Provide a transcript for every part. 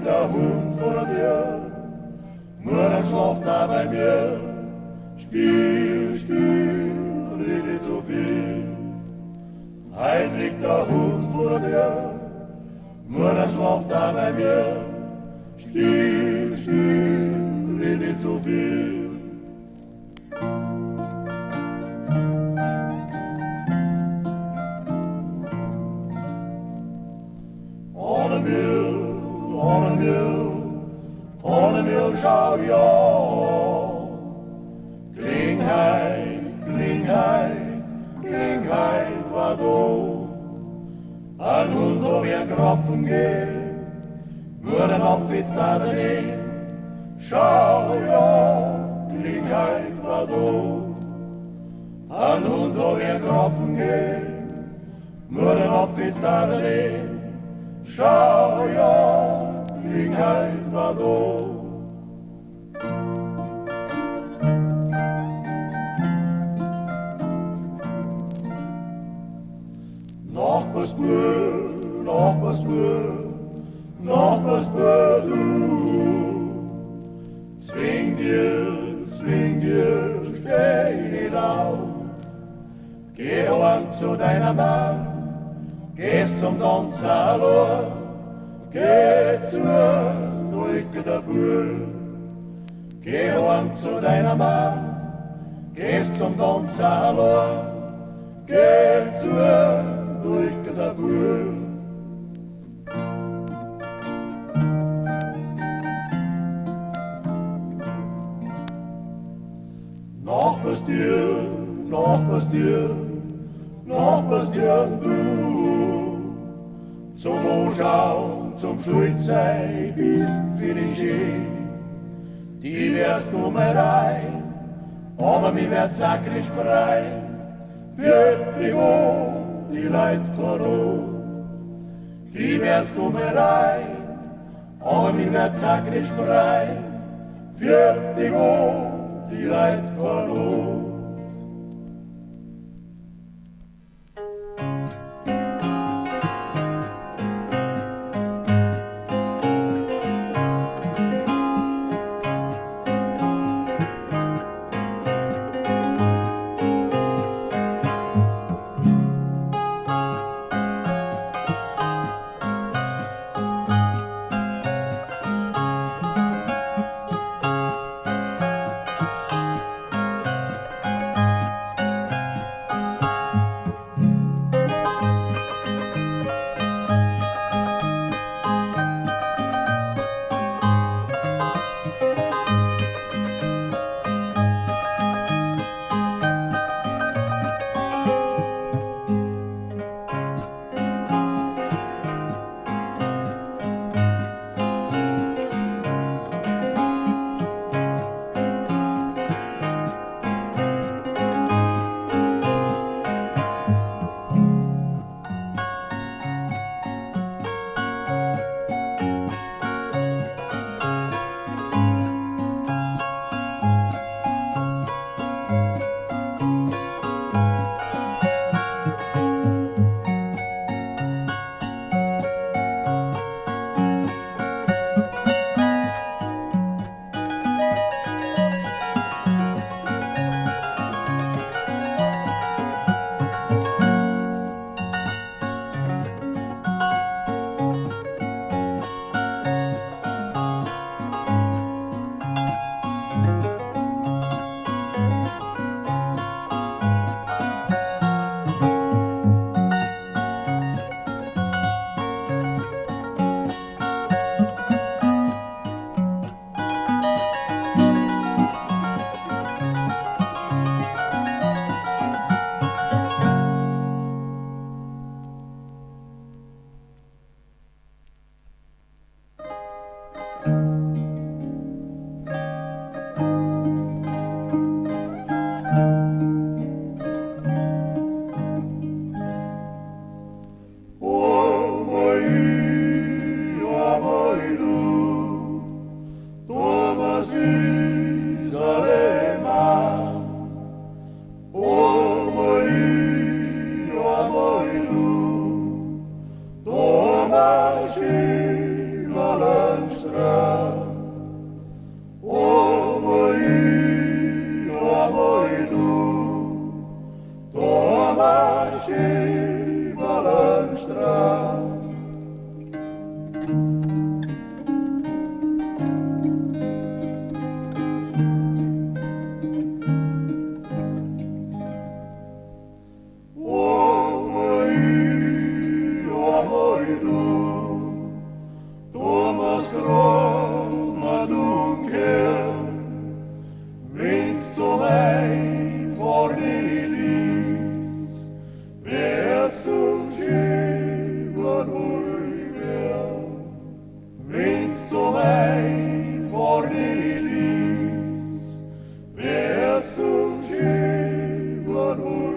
liegt der Hund vor der Tür, Mutter schlaft da bei mir. Still, still, red nicht so viel. Heim liegt der Hund vor der Tür, Mutter schlaft da bei mir. Still, still, red nicht so viel. Annamirl, schau ja. Klingheit war da. Ein Hund hab ich Kropfen gehen, nur den Abwitz da daneben. Schau ja, Klingheit war da. Ein Hund hab ich Kropfen gehen, nur den Abwitz da daneben. Schau ja, Klingheit war da. Nachbarsbür, du. Zwing dir, steh nicht auf. Geh heim zu deiner Mann, gehst zum Tanzsalon. Geh zur Brücke der Brühl. Geh heim zu deiner Mann, gehst zum Tanzsalon. Geh zur Brücke der Brühl. Nachbarsdir, du. Zum Anschauen, zum Schulzeit ist sie nicht schön. Die wär's Nummerei, aber mir wär zackrig frei. Für die Leid klar. Die wär's Nummerei, aber mir wär zackrig frei. Für die Leid klar. Thomas Groma dunkel, minst so weit vor die Lies, wer zum Schieben rüber, minst so weit vor die Lies, wer zum Schieben rüber.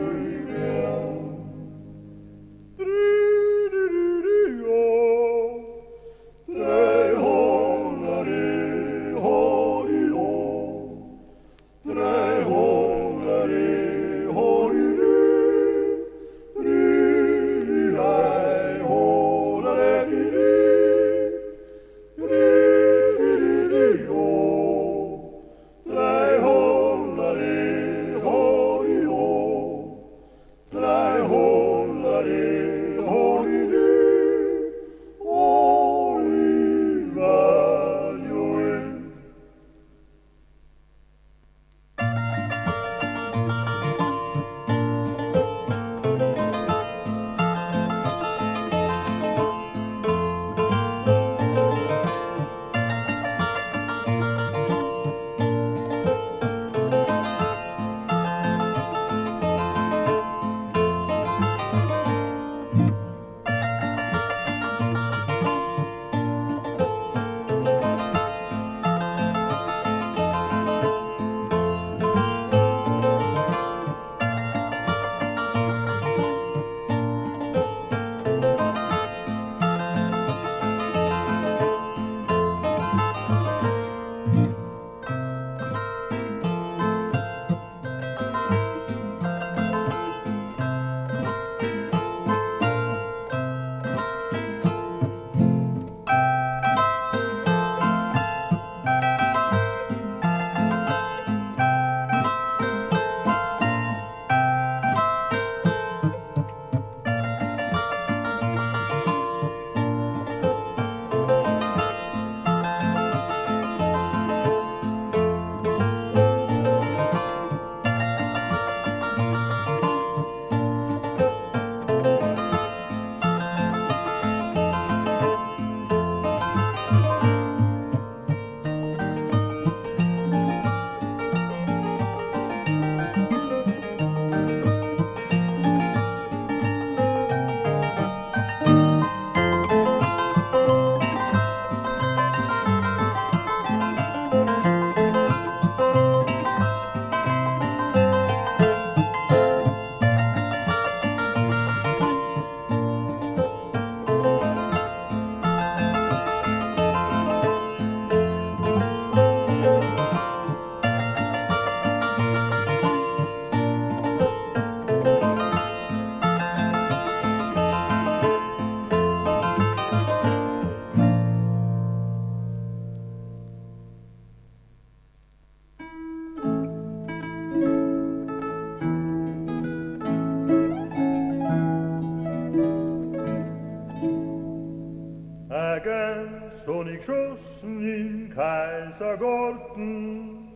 und ich schossen in Kaisergarten.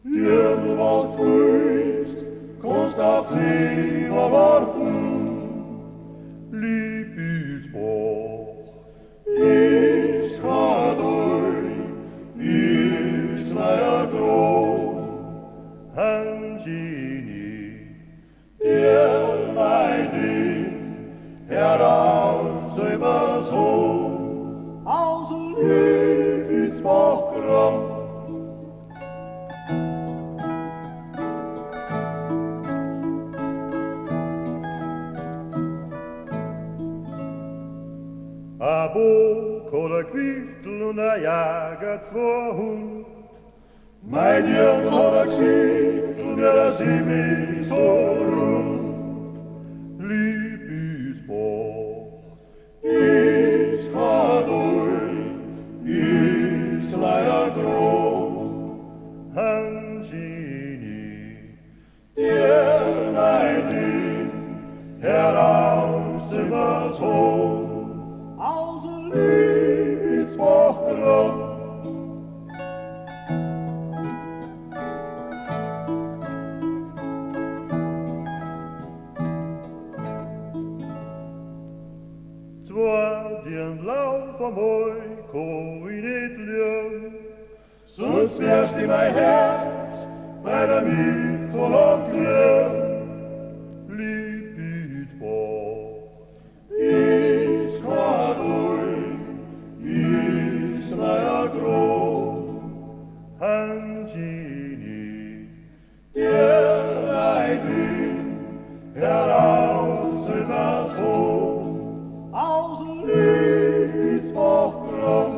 Dir du warst grüßt, kannst auf lieber warten. Liebesbach, ich kann euch, ich sei droh. Angini, dir leid ich, heraus zu überzogen. Aus Liebesbach gramm. a Bock oder Quichtel und a Jager, 2 Hund. Mein Jürgen hat gesehen, und er sieht mich so rund. Liebesbach, ich kann euch, ich leider droh. Angini, dir leid ich, heraus zu überzogen. Aus Liebesbach gramm. zwar den Lauf am Oamoi I, sonst wärst in mein Herz bei der Miet von Onkel. lieb ich Bach. Is Kadui, is naja Gro, Angini, der Leidin, heraus zu das Hof, aus Liebsbach Grom.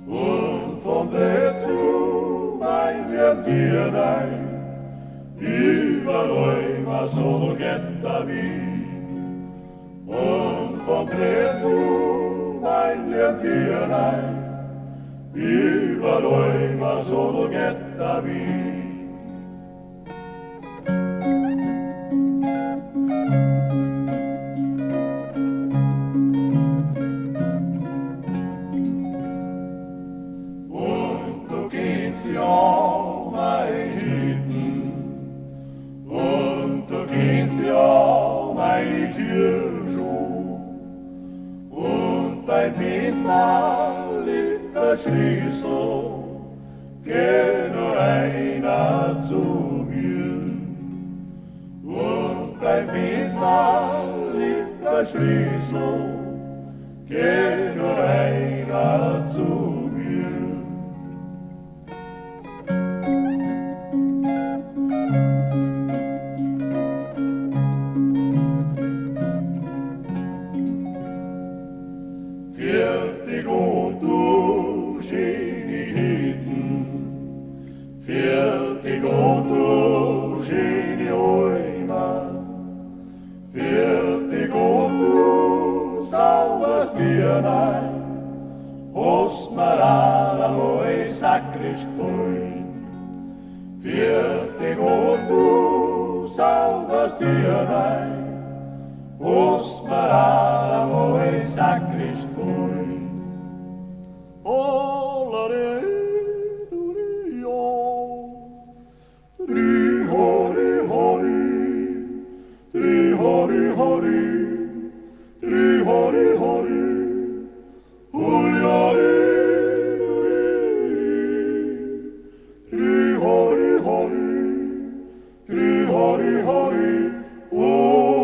Und von der zu mein wir dein, überall was so geht da wie. Und von der zu mein wir dein, überall was so geht da wie. Dein Fenster liegt der Schlüssel, geh nur einer zu mir. Und beim Fenster liegt der Schlüssel, geh nur einer zu mir. Fertig und du schöne Hoamat, fertig und du sauberst mir ein, hast mir allerlei sakrisch gefreut. Fertig und du sauberst mir ein, hast mir säckrisch fui. Ollare, Dri hori hori, dri hori hori, dri hori hori, huljari, dri hori hori, dri hori hori, hulja.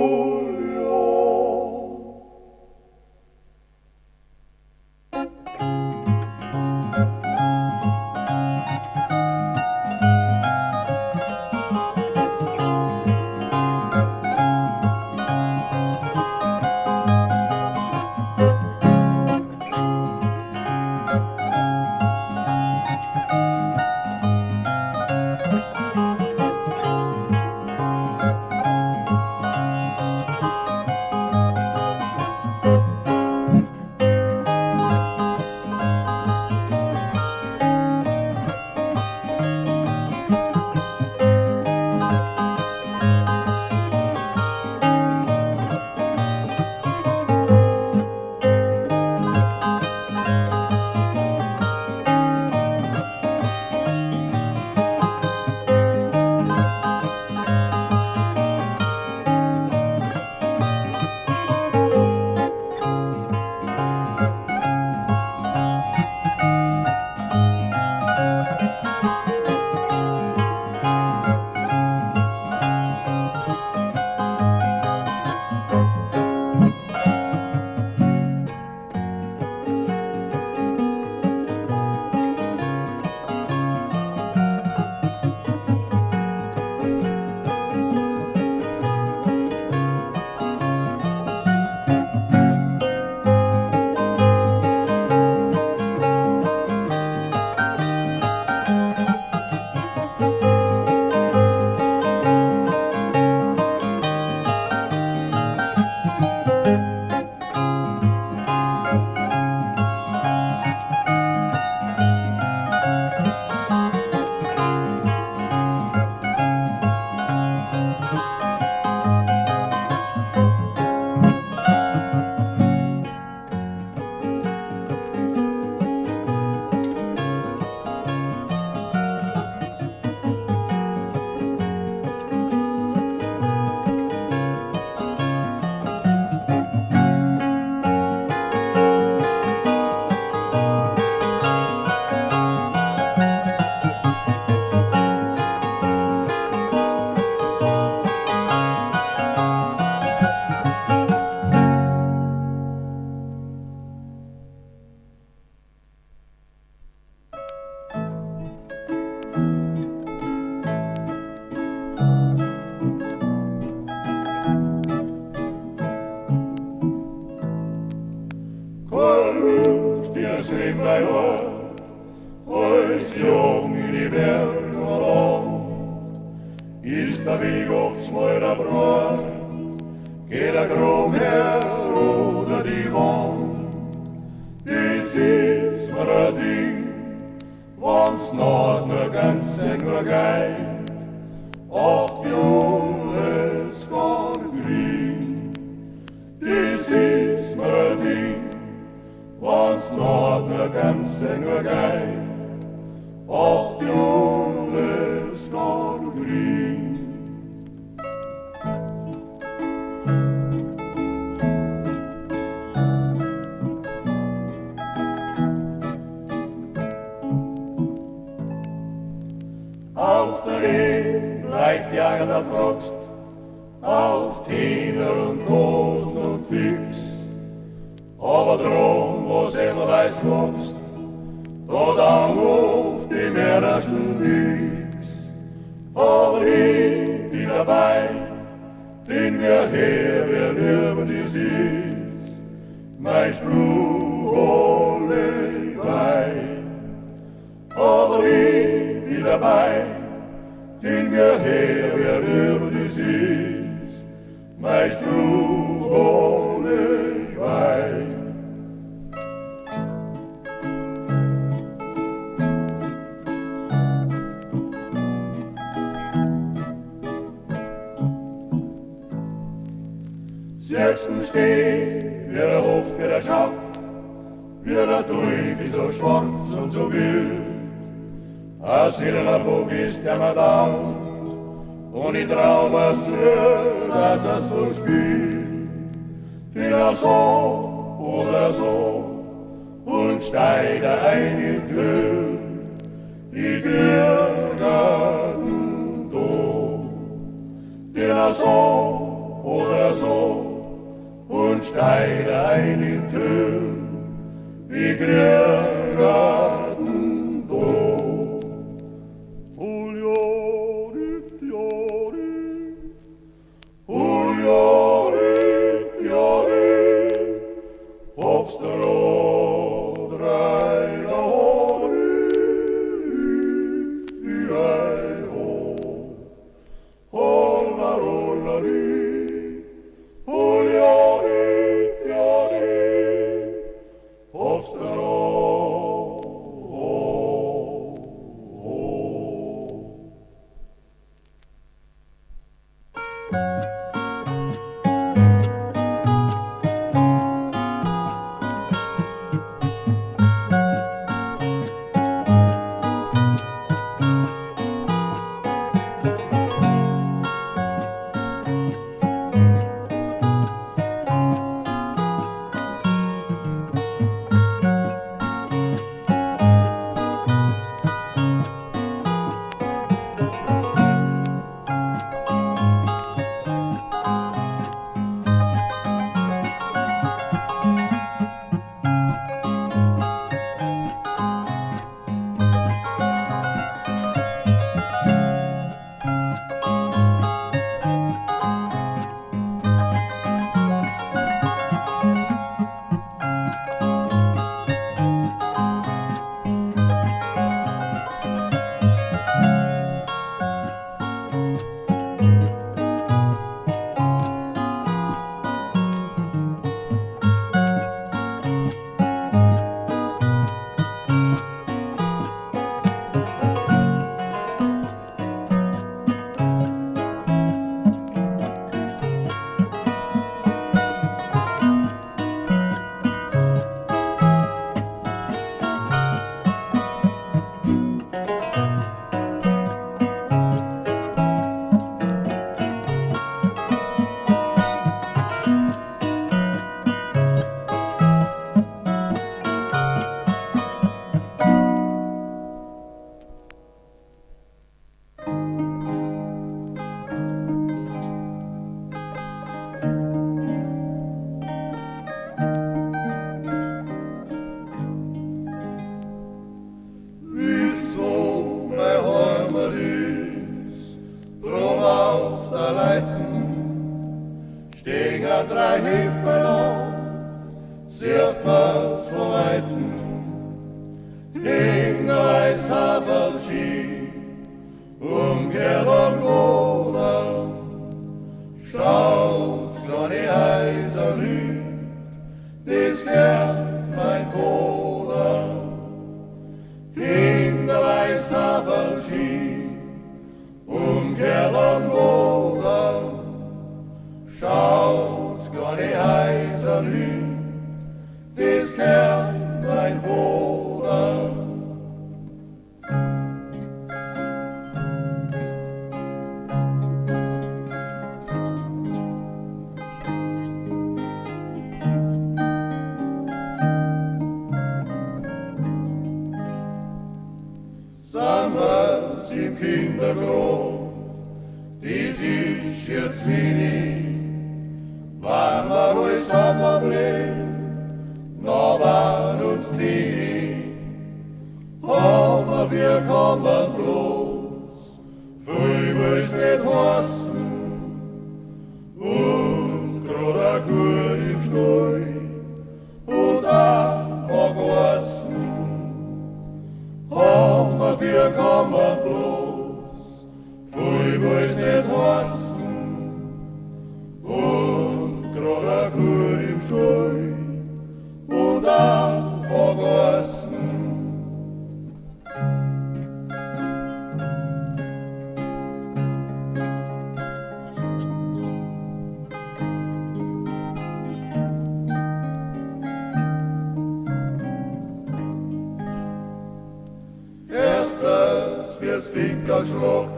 Sechsten steht wie der Hof, wie der Schack, wie der Teufel so schwarz und so wild. Ein silberner Bug ist der Madame, und ich trau mir's für, dass er's verspielt. Bin auch so oder so und steige ein in Grill. Ich krieg einen Tod. Bin auch so oder so und steige ein in Grill. Ich krieg einen Tod. das Finker schluckt,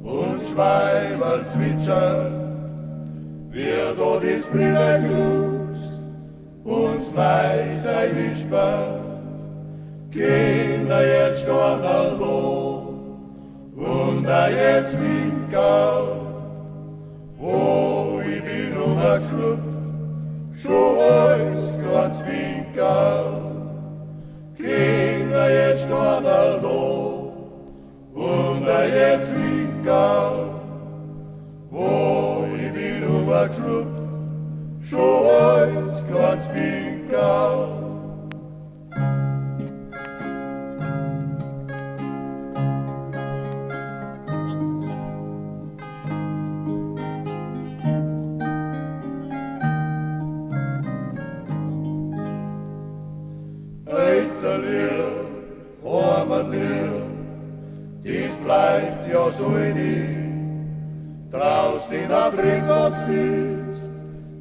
und Schweiberl zwitschert, wird dort ist Brille glust, und Mais ein Wisper, Kinder jetzt dort all do, und da jetzt Winkel, wo ich bin umgeschlüpft, schon alles ganz Winkel, Kinder jetzt dort all do, und da jetzt Winkel, wo ich bin umgeschlüpft, schon alles ganz Winkel. Hoamat, dies bleibt ja so in dir, traust in Afrikas bist,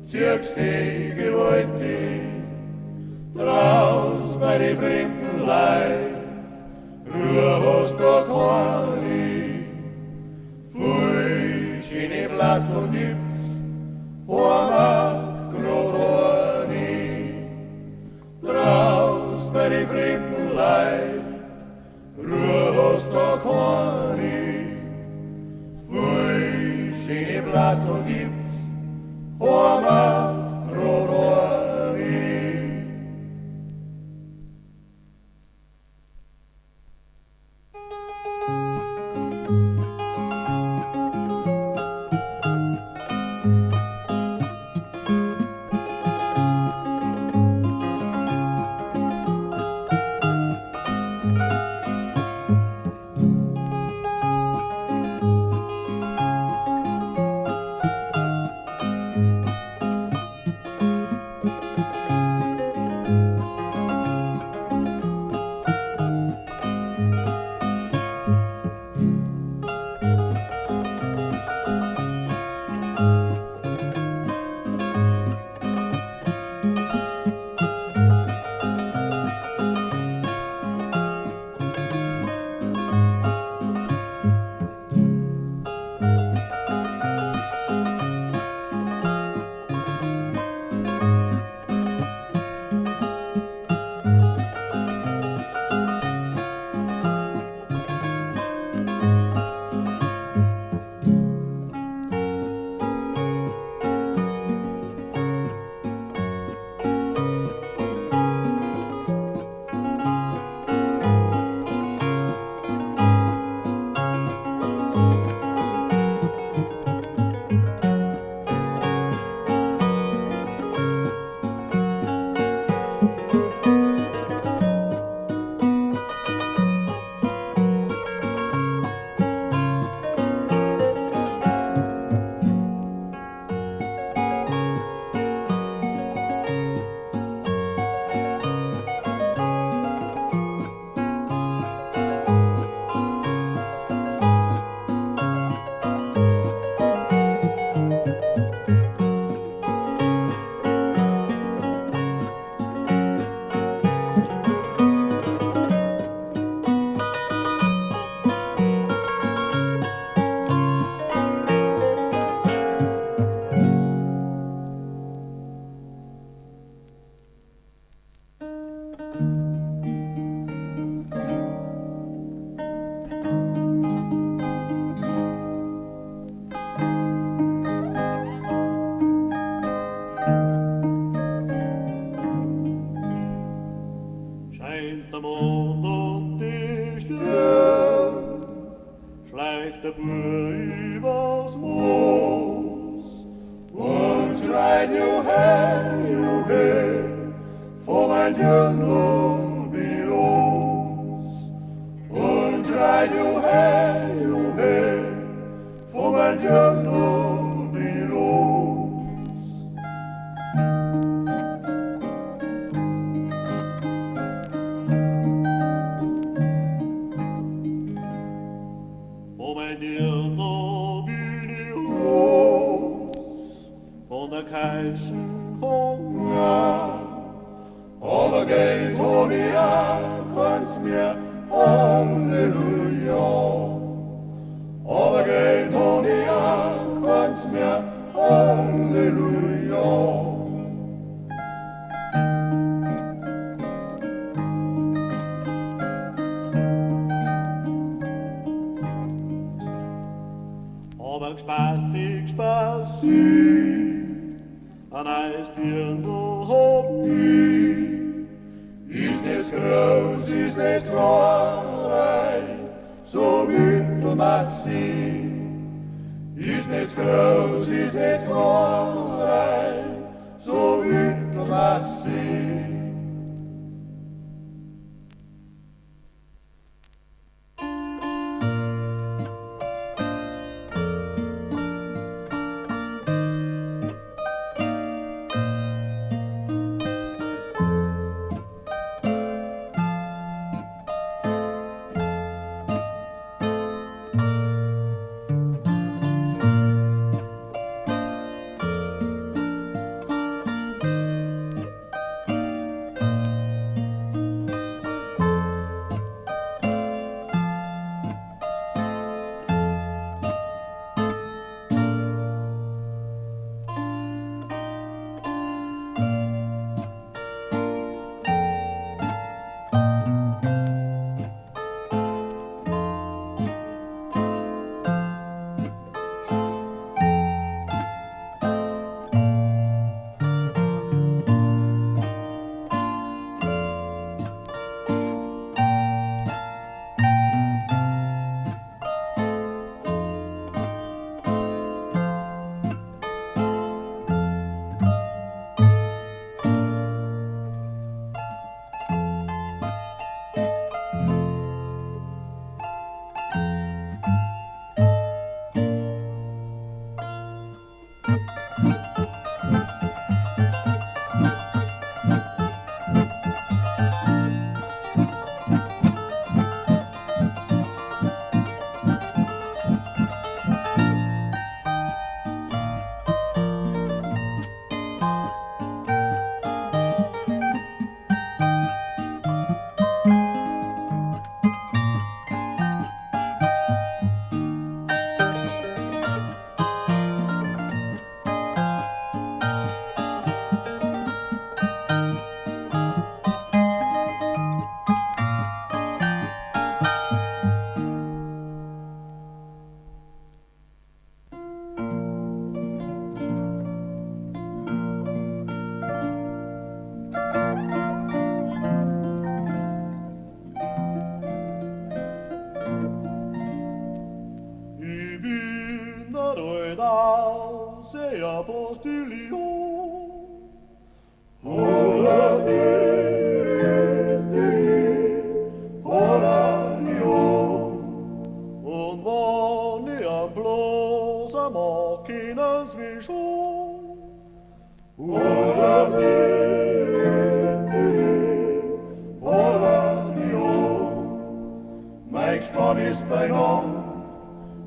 ziehst die Gewalt nicht, traust bei den fremden Leib, Ruhe hast du keine, Fuß in die Platz und gibt's, Hoamat, grad nicht, traust bei den fremden Leib, Ruhe hast du keine, Fuß in die Platz und gibt's, Hoamat, grad nicht. Scheint der Mond und die Sterne, schleicht der Bür übers Moos und schreit Juhe, vor mein Jüngling bin ich los. Und schreit Juhe, vor mein Jüngling bin ich los. Vor mein Jüngling bin ich los, von der Keilschen von Ja, aber geht, Hoamat, kann's mir Halleluja. irgendwo hab ist nicht groß, ist nicht klein, so mittelmassiv. Ist nicht groß, ist nicht klein, so mittelmassiv. Altausser Postillion. Und wann ich am bloßen Machines wie schon. Mein Gespann ist beieinander,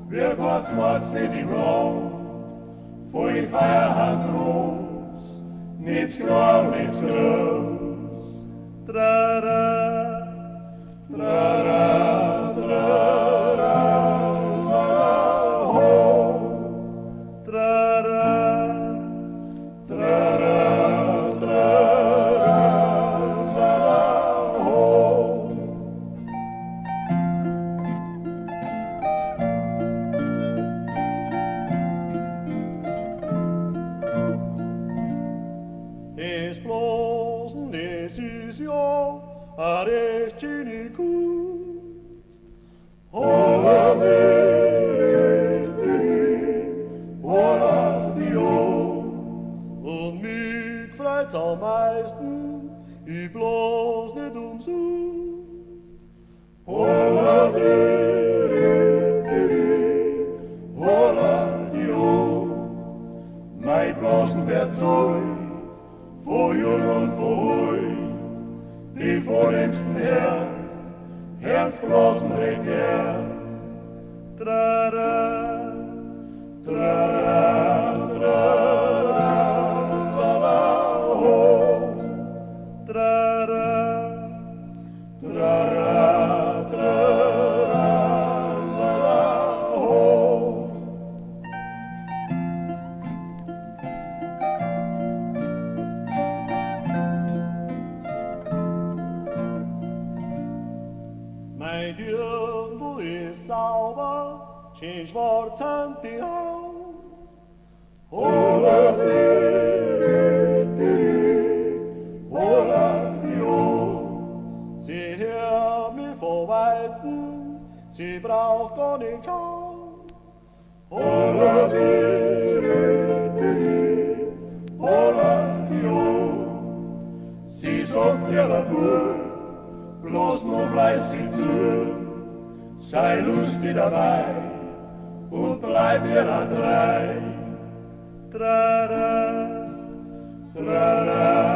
wir Gottsmats nicht im Raum. Voll Feierhand groß, nichts klar, nichts groß. Trara, Trara, trara, la, ho. trara, Trara, trara, la, ho. es bloßen, es ist ja a recht schöne Kunst. Und mich freut's am meisten, ich bloß nicht umsonst. Mein bloßen wird Zeug, vor jung und vor heu, die vornehmsten Herren, Herzblasen recht gern. Trara, Trara, trara, la, la, ho. trara, Trara, trara, la, la, ho. mein Dirndl ist sauber, schön schwarz an die Haut. Hola, noch gar nicht schauen. Holla die, holla die, oh. Sie sagt mir was gut, bloß nur fleißig zu. Sei lustig dabei und bleib mir da drei. Tra-ra, tra-ra.